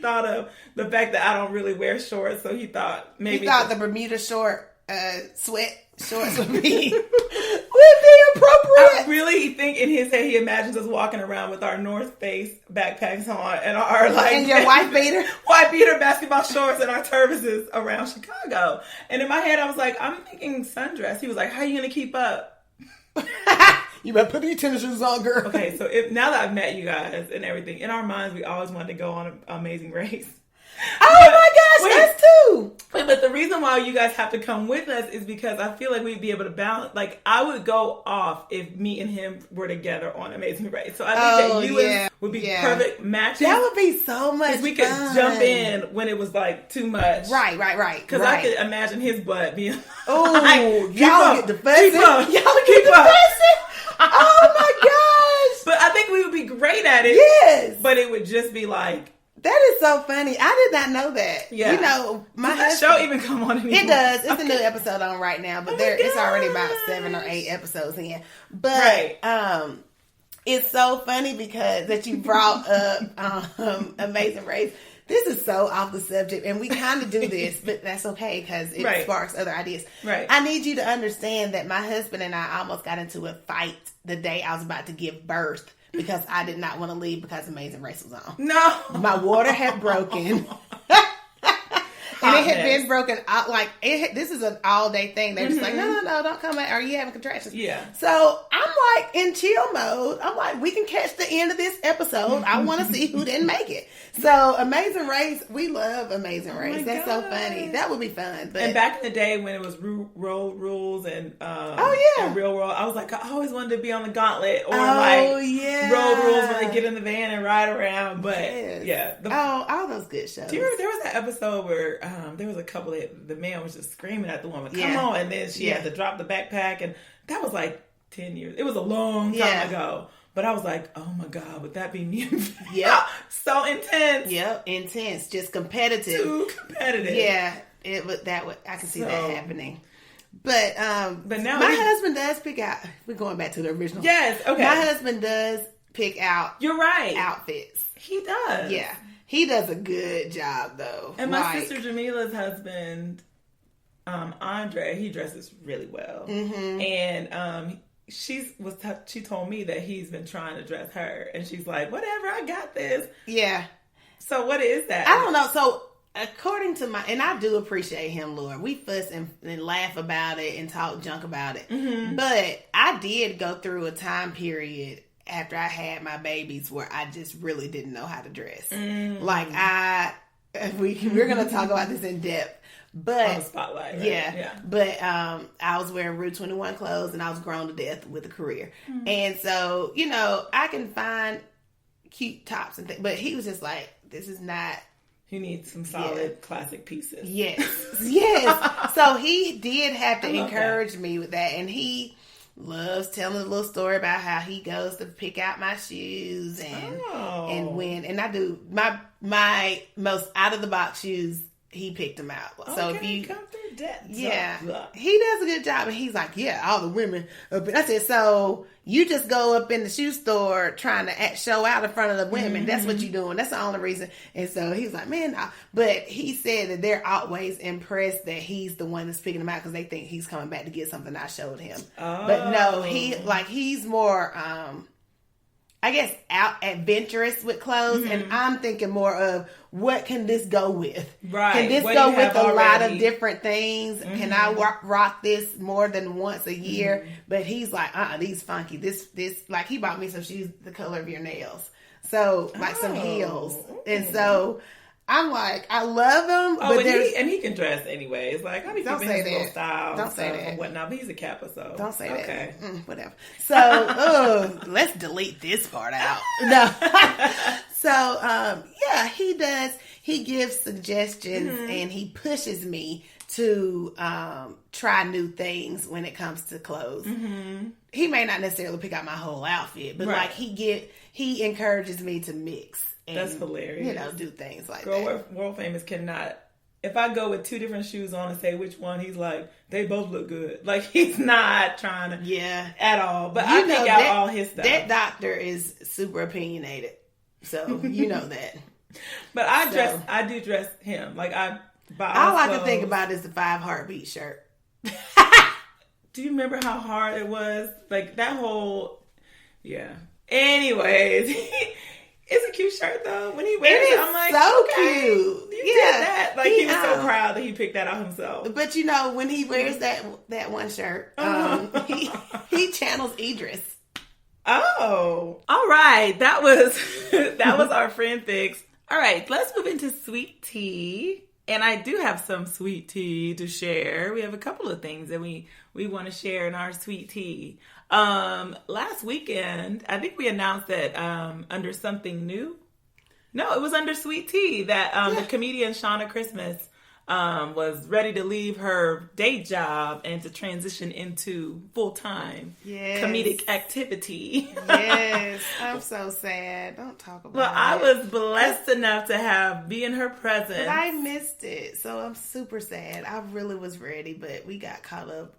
thought of the fact that I don't really wear shorts, so he thought maybe... He thought the Bermuda short sweat shorts would be appropriate. I really think in his head he imagines us walking around with our North Face backpacks on and our and your white beater basketball shorts and our turbances around Chicago. And in my head I was like, I'm thinking sundress. He was like, how are you going to keep up? You better put your tennis shoes on, girl. Okay, so now that I've met you guys and everything, in our minds we always wanted to go on an Amazing Race. Oh my gosh, us too. But the reason why you guys have to come with us is because I feel like we'd be able to balance. Like, I would go off if me and him were together on Amazing Race. So I think that you would be perfect matches. That would be so much we could jump in when it was like too much. Right. Because I could imagine his butt being oh, y'all get the fussing. Y'all keep up. Oh my gosh. But I think we would be great at it. Yes. But it would just be like, that is so funny. I did not know that. Yeah. You know, my husband... show even come on anymore? It does. It's a new episode on right now, but it's already about 7 or 8 episodes in. But it's so funny because that you brought up Amazing Race. This is so off the subject, and we kind of do this, but that's okay because it sparks other ideas. Right. I need you to understand that my husband and I almost got into a fight the day I was about to give birth. Because I did not want to leave because Amazing Race was on. No. My water had broken. And it had been broken out. Like, this is an all-day thing. They're just like, no, don't come out. Are you having contractions? Yeah. So, I'm like in chill mode. I'm like, we can catch the end of this episode. I want to see who didn't make it. So, Amazing Race, we love Amazing Race. That's so funny. That would be fun. But... And back in the day when it was road rules and and Real World, I was like, I always wanted to be on the gauntlet or road rules where they get in the van and ride around. But all those good shows. Do you remember there was that episode where there was a couple that the man was just screaming at the woman, come on, and then she had to drop the backpack, and that was like 10 years. It was a long time ago. But I was like, oh my God, would that be new? Yeah. So intense. Yep, intense. Just competitive. Too competitive. Yeah. I can see that happening. But now my husband does pick out, we're going back to the original. Yes, okay. My husband does pick out You're right. outfits. He does. Yeah. He does a good job though. And my sister Jamila's husband, Andre, he dresses really well. Mm-hmm. And she told me that he's been trying to dress her, and she's like, whatever, I got this. Yeah. So what is that? I don't know. So according to and I do appreciate him, Lord. We fuss and laugh about it and talk junk about it. Mm-hmm. But I did go through a time period after I had my babies where I just really didn't know how to dress. Mm-hmm. Like we're going to talk about this in depth. But on the spotlight, right? Yeah. But I was wearing Rue 21 clothes and I was grown to death with a career. Mm-hmm. And so, I can find cute tops and things. But he was just like, this is not... You need some solid classic pieces. Yes. Yes. So he did have to encourage me with that. And he loves telling a little story about how he goes to pick out my shoes and I do my most out of the box shoes. He picked them out. So if you come through that, he does a good job. And he's like, all the women. I said, so you just go up in the shoe store trying to show out in front of the women. Mm-hmm. That's what you're doing. That's the only reason. And so he's like, man, no. But he said that they're always impressed that he's the one that's picking them out because they think he's coming back to get something I showed him. Oh. But no, he's more, I guess, out adventurous with clothes, mm-hmm. and I'm thinking more of what can this go with? Right. Can this go with a lot of different things? Mm-hmm. Can I rock this more than once a year? Mm-hmm. But he's like, these funky. This like he bought me some shoes the color of your nails, so like some heels, and so. I'm like, I love him. Oh, and he can dress anyway. It's like, I be keeping his little style don't say that. and whatnot, but he's a Kappa, so. Don't say that. Whatever. So, let's delete this part out. No. So, he does. He gives suggestions, mm-hmm. and he pushes me to try new things when it comes to clothes. Mm-hmm. He may not necessarily pick out my whole outfit, but like he encourages me to mix. And, that's hilarious. Do things like that. Girl, World Famous cannot. If I go with 2 different shoes on and say which one, he's like, they both look good. Like, he's not trying to. At all. But I pick out all his stuff. That doctor is super opinionated. So, you know that. But I do dress him. Like I buy all I can think about is the 5 Heartbeat shirt. Do you remember how hard it was? Like that whole, yeah. Anyways, it's a cute shirt though. When he wears it, I'm like, so okay, cute. You did that. Like he was so proud that he picked that out himself. But you know, when he wears that one shirt, he channels Idris. Oh, all right. That was our friend fix. All right, let's move into sweet tea. And I do have some sweet tea to share. We have a couple of things that we want to share in our sweet tea. Last weekend, I think we announced that under something new. No, it was under sweet tea that the comedian Shauna Christmas was ready to leave her day job and to transition into full-time comedic activity. Yes, I'm so sad. Don't talk about it. Well, I was blessed enough to be in her presence. But I missed it, so I'm super sad. I really was ready, but we got caught up.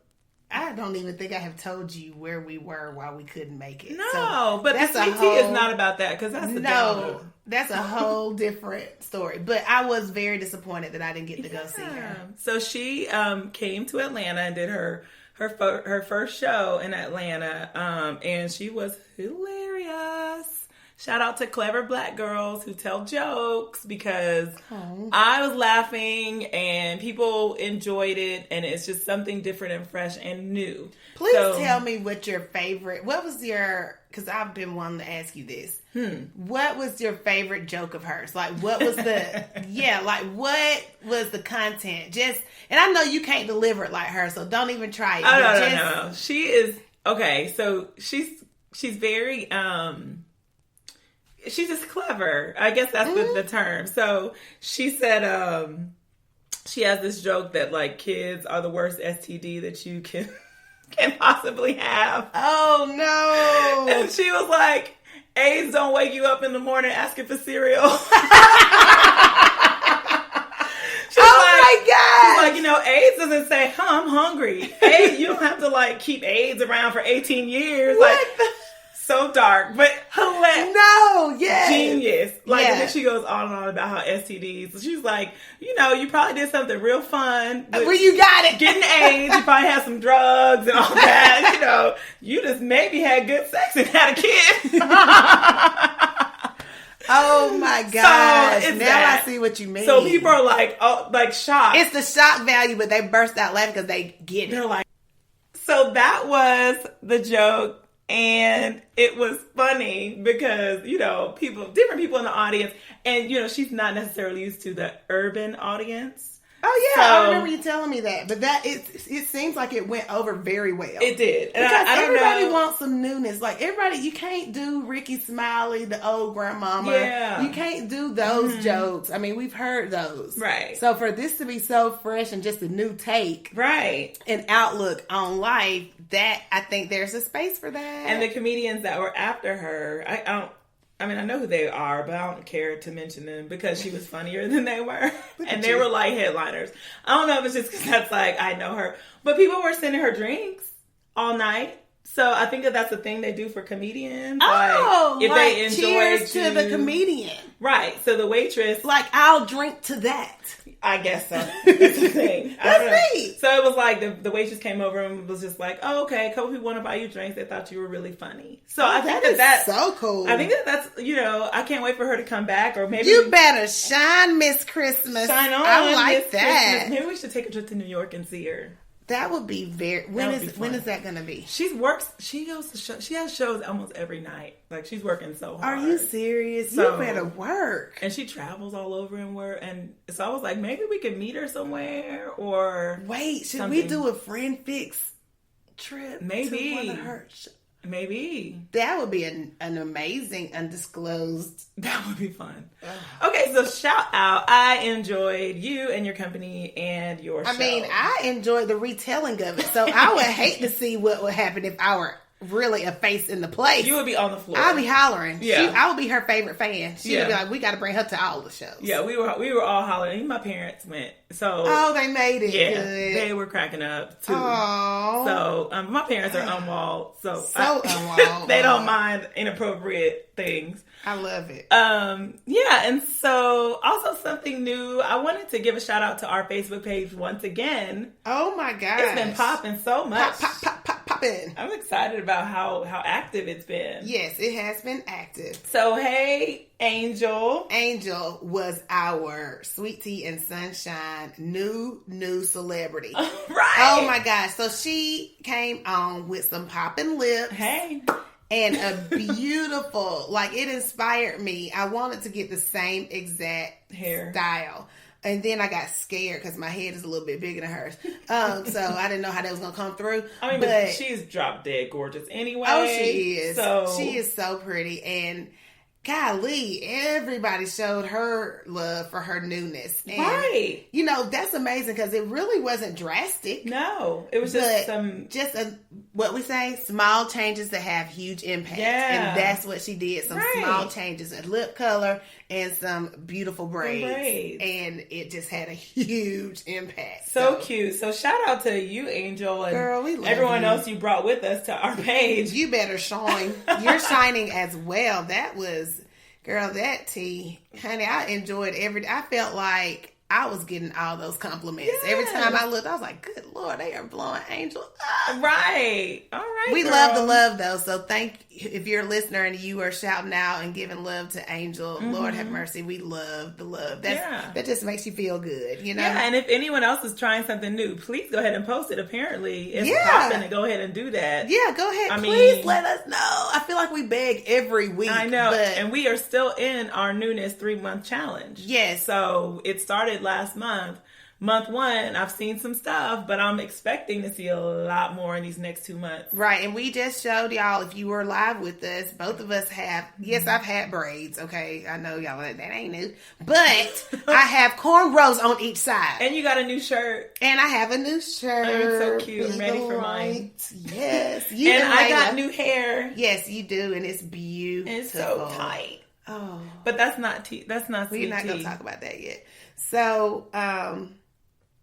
I don't even think I have told you where we were while we couldn't make it. No, but the sweet tea is not about that because that's downer. That's a whole different story. But I was very disappointed that I didn't get to go see her. So she came to Atlanta and did her first show in Atlanta, and she was hilarious. Shout out to clever black girls who tell jokes because I was laughing and people enjoyed it, and it's just something different and fresh and new. Please tell me because I've been wanting to ask you this. What was your favorite joke of hers? Like, what was what was the content? And I know you can't deliver it like her, so don't even try it. No. She is, okay, so she's very, she's just clever. I guess that's the term. So she said she has this joke that like kids are the worst STD that you can possibly have. Oh no. And she was like, AIDS don't wake you up in the morning asking for cereal. My God. She's like, AIDS doesn't say, I'm hungry. AIDS, you don't have to like keep AIDS around for 18 years. So dark, but hilarious. No, yes. Genius. And then she goes on and on about how STDs. So she's like, you probably did something real fun. Where you got it. Getting AIDS. You probably had some drugs and all that. You just maybe had good sex and had a kid. Oh my gosh. So I see what you mean. So people are like shocked. It's the shock value, but they burst out laughing because they get it. They're like, so that was the joke. And it was funny because, different people in the audience, and, she's not necessarily used to the urban audience. Oh, yeah. I remember you telling me that. But it seems like it went over very well. It did. And because everybody know. wants some newness. Like, everybody, you can't do Ricky Smiley, the old grandmama. Yeah. You can't do those jokes. I mean, we've heard those. Right. So for this to be so fresh and just a new take. Right. An outlook on life, I think there's a space for that. And the comedians that were after her, I know who they are, but I don't care to mention them because she was funnier than they were. And they were like headliners. I don't know if it's just because that's like, I know her. But people were sending her drinks all night. So I think that's the thing they do for comedians. Oh, if they enjoy cheers to the comedian. Right. So the waitress. Like, I'll drink to that. I guess so. That's the thing. That's neat. So it was like the waitress came over and was just like, "Oh, okay, a couple people want to buy you drinks. They thought you were really funny." So I think that's so cool. I think that's I can't wait for her to come back, or maybe you better shine, Miss Christmas. Shine on, I like Miss that. Christmas. Maybe we should take a trip to New York and see her. That would be when is that going to be? She goes to show. She has shows almost every night. Like, she's working so hard. Are you serious? You better work. And she travels all over and work. And so I was like, maybe we could meet her somewhere, or wait, should we do a friend fix trip? Maybe. To one of her Maybe. That would be an amazing undisclosed. That would be fun. Okay, so shout out. I enjoyed you and your company and your show. I mean, I enjoyed the retelling of it. So I would hate to see what would happen if I were really a face in the place. You would be on the floor. I'll be hollering. Yeah. I would be her favorite fan. She would be like, we got to bring her to all the shows. Yeah, we were all hollering. Even my parents went. So they made it. Yeah, good. they were cracking up too. Aww. So my parents are unwalled, so unwalled. They don't mind inappropriate things. I love it. Yeah, and so also something new. I wanted to give a shout out to our Facebook page once again. Oh my God, it's been popping so much. Popping. I'm excited about how active it's been. Yes, it has been active. So hey, Angel. Angel was our sweet tea and sunshine new celebrity. Right. Oh my gosh. So she came on with some popping lips. Hey. And a beautiful, like it inspired me. I wanted to get the same exact hair style. And then I got scared because my head is a little bit bigger than hers. So I didn't know how that was going to come through. I mean, but she's drop dead gorgeous anyway. Oh, she is. So she is so pretty. And golly, everybody showed her love for her newness. And, right. You know, that's amazing because it really wasn't drastic. No, it was just what we say, small changes that have huge impact. Yeah. And that's what she did. Some small changes in lip color and some beautiful braids. And it just had a huge impact. So cute. So shout out to you, Angel, and girl, we love everyone you. else you brought with us to our page. You better shine. You're shining as well. That was, girl, that tea. Honey, I enjoyed I felt like I was getting all those compliments. Yes. Every time I looked, I was like, good Lord, they are blowing Angel up. Right. All right. We girl. love the love, though. So if you're a listener and you are shouting out and giving love to Angel, Lord have mercy, we love the love. That just makes you feel good, you know? Yeah, and if anyone else is trying something new, please go ahead and post it. Apparently, it's popping to go ahead and do that. Yeah, go ahead. Please let us know. I feel like we beg every week. I know. And we are still in our newness 3-month challenge. Yes. So it started last month. Month 1, I've seen some stuff, but I'm expecting to see a lot more in these next 2 months. Right, and we just showed y'all, if you were live with us, both of us have, yes, I've had braids, okay? I know y'all, that ain't new. But I have cornrows on each side. And you got a new shirt. And I have a new shirt. I'm so cute. I'm ready for mine. Yes. You and I got new hair. Yes, you do, and it's beautiful. It's so tight. Oh. But that's not tea. That's not sweet tea. We're not going to talk about that yet. So,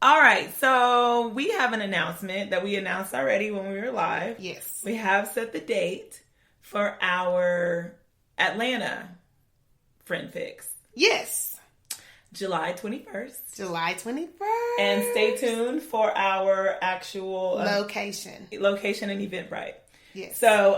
all right, so we have an announcement that we announced already when we were live. Yes. We have set the date for our Atlanta Friend Fix. Yes. July 21st. July 21st. And stay tuned for our actual location and Eventbrite. Yes. So,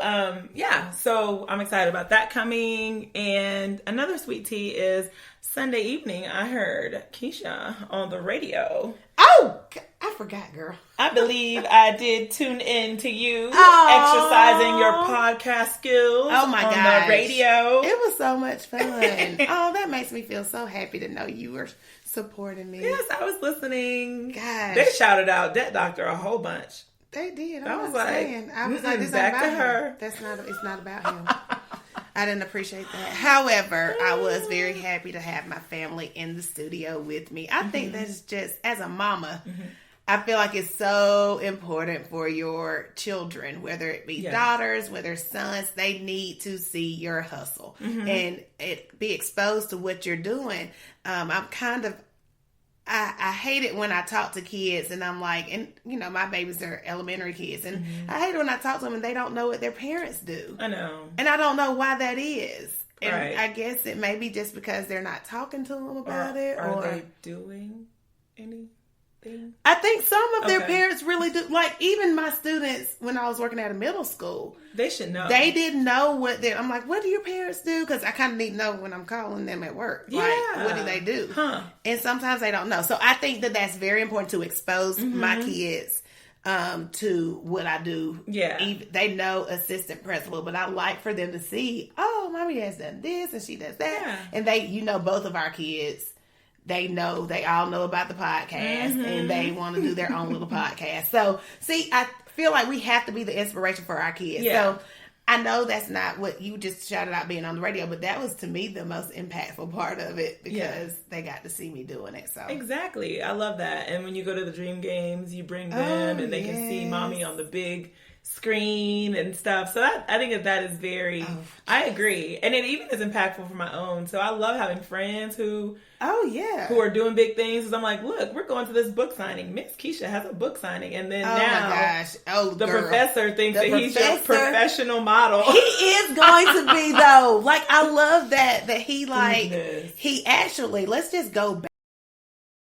so I'm excited about that coming. And another sweet tea is Sunday evening, I heard Keisha on the radio. Oh, I forgot, girl. I believe I did tune in to you exercising your podcast skills on the radio. It was so much fun. That makes me feel so happy to know you were supporting me. Yes, I was listening. Gosh. They shouted out that doctor a whole bunch. They did. I was like, this back ain't to about her. Him. It's not about him. I didn't appreciate that. However, I was very happy to have my family in the studio with me. I think that's just, as a mama, I feel like it's so important for your children, whether it be daughters, whether sons, they need to see your hustle and be exposed to what you're doing. I hate it when I talk to kids and I'm like, and you know, my babies are elementary kids, and I hate it when I talk to them and they don't know what their parents do. I know. And I don't know why that is. And right. I guess it may be just because they're not talking to them about it. Are they doing anything? I think some of their parents really do. Like, even my students, when I was working at a middle school, they should know. They didn't know what I'm like, what do your parents do? Because I kind of need to know when I'm calling them at work. Yeah. Like, what do they do? Huh. And sometimes they don't know. So I think that that's very important to expose my kids to what I do. Yeah. They know assistant principal, but I like for them to see, oh, mommy has done this and she does that. Yeah. And both of our kids, they all know about the podcast and they want to do their own little podcast. So, see, I feel like we have to be the inspiration for our kids. Yeah. So, I know that's not what you just shouted out being on the radio, but that was, to me, the most impactful part of it because they got to see me doing it. So exactly. I love that. And when you go to the Dream Games, you bring them and they can see mommy on the big screen and stuff. So I think that is very, I agree. And it even is impactful for my own. So I love having friends who are doing big things. Because I'm like, look, we're going to this book signing. Miss Keisha has a book signing. And then the professor thinks that he's your professional model. He is going to be though. Like, I love that he like, he actually, let's just go back.